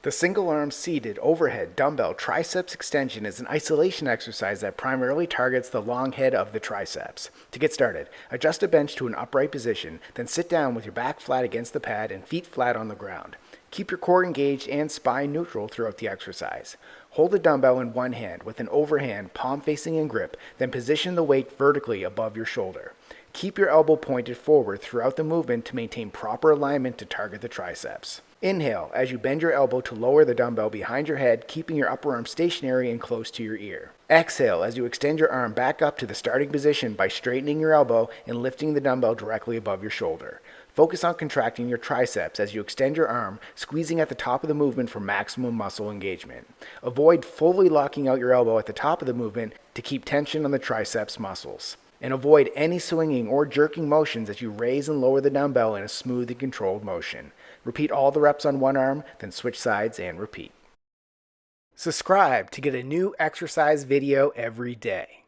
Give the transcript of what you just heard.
The single arm seated overhead dumbbell triceps extension is an isolation exercise that primarily targets the long head of the triceps. To get started, adjust a bench to an upright position, then sit down with your back flat against the pad and feet flat on the ground. Keep your core engaged and spine neutral throughout the exercise. Hold the dumbbell in one hand with an overhand, palm facing in grip, then position the weight vertically above your shoulder. Keep your elbow pointed forward throughout the movement to maintain proper alignment to target the triceps. Inhale as you bend your elbow to lower the dumbbell behind your head, keeping your upper arm stationary and close to your ear. Exhale as you extend your arm back up to the starting position by straightening your elbow and lifting the dumbbell directly above your shoulder. Focus on contracting your triceps as you extend your arm, squeezing at the top of the movement for maximum muscle engagement. Avoid fully locking out your elbow at the top of the movement to keep tension on the triceps muscles. And avoid any swinging or jerking motions as you raise and lower the dumbbell in a smooth and controlled motion. Repeat all the reps on one arm, then switch sides and repeat. Subscribe to get a new exercise video every day.